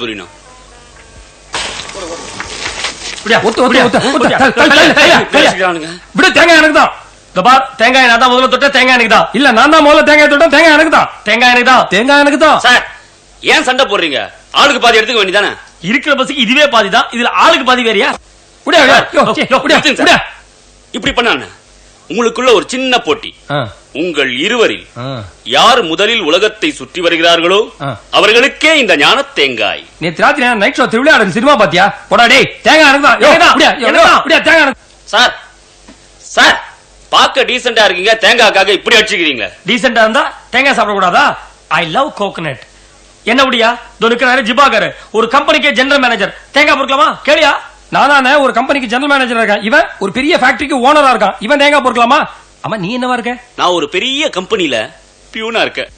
புரியணும். தேங்காய் எனக்கு தான். தேங்காய் நான் தான் முதல்ல தொட்ட, தேங்காய் எனக்கு தான். இல்ல நான் தான் முதல்ல தேங்காய் தொட்ட, தேங்காய் எனக்கு தான். தேங்காய் எனக்கு தான். தேங்காய் எனக்கு தான். சார் ஏன் சண்டை போடுறீங்க? ஆளுக்கு பாதி எடுத்துக்க வேண்டியதானே? இருக்கிற பஸ்ஸுக்கு இதுவே பாதி தான், இதுல ஆளுக்கு பாதி வேறியா? இப்படி பண்ண உங்களுக்குள்ள ஒரு சின்ன போட்டி. உங்கள் இருவரில் யார் முதலில் உலகத்தை சுற்றி வருகிறார்களோ அவர்களுக்கே இந்த ஞான தேங்காய். நேற்று ராத்திரி நைட் ஷோ திருவிழா சினிமா பாத்தியா? போடா டேய், தேங்காய் எனக்கு தான். சார் சார் பார்க்க டீசென்டா இருக்கீங்க, தேங்காய்க்காக இப்படி அடிச்சுக்கிறீங்க. டீசென்டா இருந்தா தேங்காய் சாப்பிட கூடாதா? I love coconut. என்ன முடியா ஜிபாகர் ஒரு கம்பெனிக்கே ஜெனரல் மேனேஜர், தேங்காய் பொறுக்கலாமா கேளியா? நானே ஒரு கம்பெனிக்கு ஜெனரல் மேனேஜர் இருக்கேன், இவன் ஒரு பெரிய ஃபேக்டரிக்கு ஓனரா இருக்கான், இவன் தேங்காய் பொறுக்கலாமா? ஆமா நீ என்னவா இருக்க? நான் ஒரு பெரிய கம்பெனில பியூனா இருக்கேன்.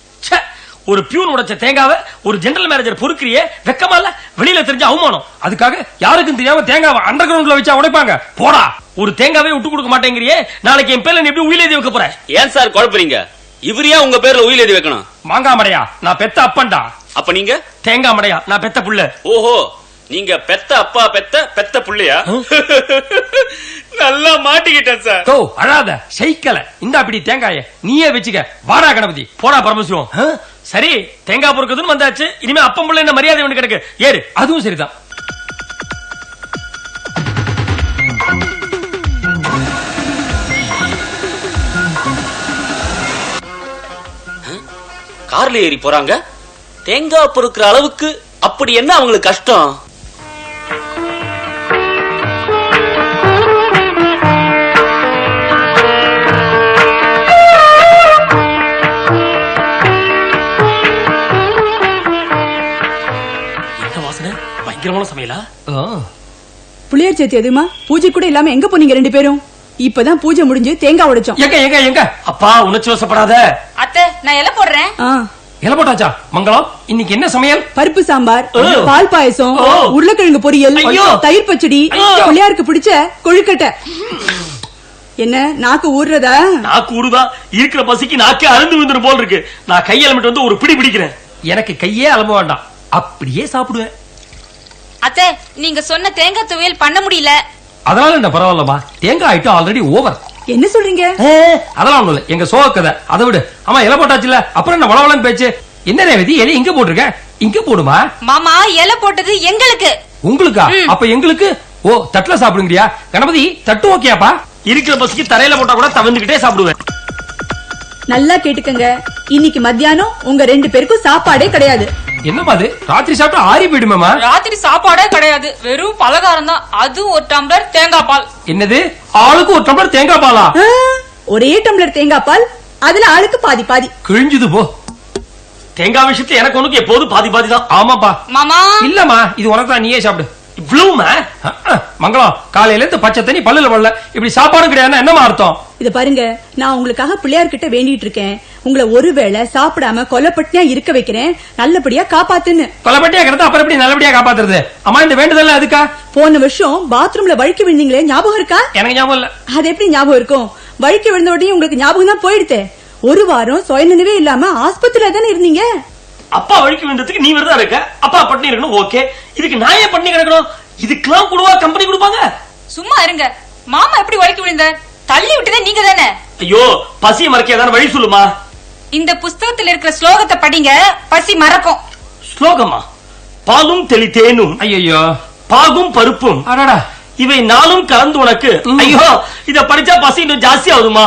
ஒரு பியூன் உடைச்ச தேங்காவை ஒரு ஜெனரல் மேனேஜர் பொறுக்கிறியே, வெக்கமா இல்ல? வெளியில தெரிஞ்ச அவமானம். அதுக்காக யாருக்கும் தெரியாம தேங்காவை அண்டர் கிரவுண்ட்ல வச்சா உடைப்பாங்க. போடா, ஒரு தேங்காவே விட்டு கொடுக்க மாட்டேங்கிறியே, நாளைக்கு என் பேர்ல நீ எப்படி உயிர் எழுதி வைக்க போற? ஏன் சார் குழப்பறீங்க? இவரையா உங்க பேர்ல உயிர் எழுதி வைக்கணும்? மாங்காய் மடையா, நான் பெத்த அப்பன்டா. அப்ப நீங்க? தேங்காய் மடையா, நான் பெத்த புள்ள. ஓஹோ, நீங்க பெத்த அப்பா பெத்த புள்ளையா? நல்லா மாட்டிக்கிட்டேன் சார். தோ அழாத சைக்கல, இந்த அப்படி தேங்காய நீயே வச்சுக்க. வாடா கணபதி, போடா பரமசிவம். சரி, தேங்காய் பொறுக்குதுன்னு வந்தாச்சு, இனிமே அப்பம் புள்ள என்ன மரியாதை ஒண்ணு கிடக்கு. ஏறு. அதுவும் சரிதான். கார்ல ஏறி போறாங்க. தேங்காய் பொறுக்கிற அளவுக்கு அப்படி என்ன அவங்களுக்கு கஷ்டம்? பயங்கரமான சமையலா? புளியார் சேர்த்தி எதுமா பூஜை கூட இல்லாம எங்க போனீங்க ரெண்டு பேரும்? இப்பதான் பூஜை முடிஞ்சு தேங்காய் உடைச்சோம். எங்க அப்பா உணர்ச்சி வசப்படாத. அத்தை நான் இலை போடுறேன். இலை போட்டாச்சா? மங்களம், இன்னைக்கு என்ன சமையல்? பருப்பு சாம்பார், பால் பாயசம், உருளைக்கிழங்கு பொரியல், தயிர் பச்சடி, புளியாருக்கு பிடிச்ச கொழுக்கட்டை. என்ன நாக்கு ஊறுறதா? நாக்கு ஊறுதா? இருக்கிற பசிக்கு நாக்கே அருந்து வந்துடும் போல் இருக்கு. நான் கையெலமிட்டு வந்து ஒரு பிடி பிடிக்கிறேன். எனக்கு கையே அலம்ப வேண்டாம், அப்படியே சாப்பிடுவேன். அத்தை நீங்க சொன்ன தேங்காய் துவையல் பண்ண முடியல. அதனால என்ன பரவாயில்லமா, தேங்காய் ஐட்டம் ஆல்ரெடி ஓவர். என்ன சொல்றீங்க? அதெல்லாம் ஒண்ணு இல்ல, எங்க சோக கதை. அதை விடு. ஆமா இலை போட்டாச்சுல, அப்புறம் என்ன வளவளன்னு பேச்சு? என்ன ரேவதி, இலை இங்க போட்டிருக்க? இங்க போடுமா? மாமா இலை போட்டது எங்களுக்கு. உங்களுக்கா? அப்ப எங்களுக்கு? ஓ, தட்டுல சாப்பிடுங்கறியா? கணபதி தட்டு ஓகேப்பா. இருக்கிற பசிக்கு தரையில போட்டா கூட தவந்துகிட்டே சாப்பிடுவேன். நல்லா கேட்டுக்கங்க, இன்னைக்கு மத்தியானம் உங்க ரெண்டு பேருக்கும் சாப்பாடே கிடையாது. என்னமா அது? ராத்திரி சாப்பிட்டா ஆறி போயிடுமா? ராத்திரி சாப்பாடே கிடையாது, வெறும் பலகாரம் தான். அது ஒரு டம்ளர் தேங்காய் பால். என்னது? ஆளுக்கு ஒரு டம்ளர் தேங்காய் பாலா? ஒரே டம்ளர் தேங்காய் பால், அதுல ஆளுக்கு பாதி பாதி. கிழிஞ்சது போ. தேங்காய் விஷயத்துல எனக்கு உனக்கு எப்போது பாதி பாதி தான். ஆமாப்பா. மாமா இல்லமா, இது உனக்கு தான், நீயே சாப்பிடு. இவ்வளவுமா? மங்களம், காலையில இருந்து பச்சை தண்ணி பல்லுல வரல, இப்படி சாப்பாடும் கிடையாது, என்னமா அர்த்தம்? இத பாருங்க, நான் உங்களுக்காக பிள்ளையார் கிட்ட வேண்டிட்டு இருக்கேன், உங்களை ஒருவேளை சாப்பிடாம கொல்லப்பட்டியா இருக்க வைக்கிறேன், நல்லபடியா காப்பாத்துன்னு. கொல்லப்பட்டியா கிடந்தா அப்புறம் எப்படி நல்லபடியா காப்பாத்துறது? அம்மா இந்த வேண்டுதல் அதுக்கா? போன வருஷம் பாத்ரூம்ல வழுக்கி விழுந்தீங்களே, ஞாபகம் இருக்கா? எனக்கு ஞாபகம் இல்ல. அது எப்படி ஞாபகம் இருக்கும்? வழுக்கி விழுந்த உடனே உங்களுக்கு ஞாபகம் தான் போயிடுதே. ஒரு வாரம் சுயநினைவே இல்லாம ஆஸ்பத்திரியில தானே இருந்தீங்க. அப்பா வழுக்கி விழுந்ததுக்கு நீ விரதம் இருக்க, அப்பா பட்டினி இருக்கணும், ஓகே. இதுக்கு நான் ஏன் பட்டினி கிடக்கணும்? இதுக்கெல்லாம் கொடுவா கம்பெனி கொடுப்பாங்க? சும்மா இருங்க. மாமா எப்படி வழுக்கி விழுந்தார்? தள்ளி விட்டதே நீங்க தானே. ஐயோ, பசி மறக்காதான வழி சொல்லுமா. இந்த புஸ்தகத்தில் இருக்கிற ஸ்லோகத்தை படிங்க, பசி மறக்கும். ஸ்லோகமா? பாலும் தெளித்தேனும், ஐயோ பாகும் பருப்பும், அடடா இவை நாளும் கலந்து உனக்கு. ஐயோ, இத படிச்சா பசி இன்னும் ஜாஸ்தி ஆகுதுமா.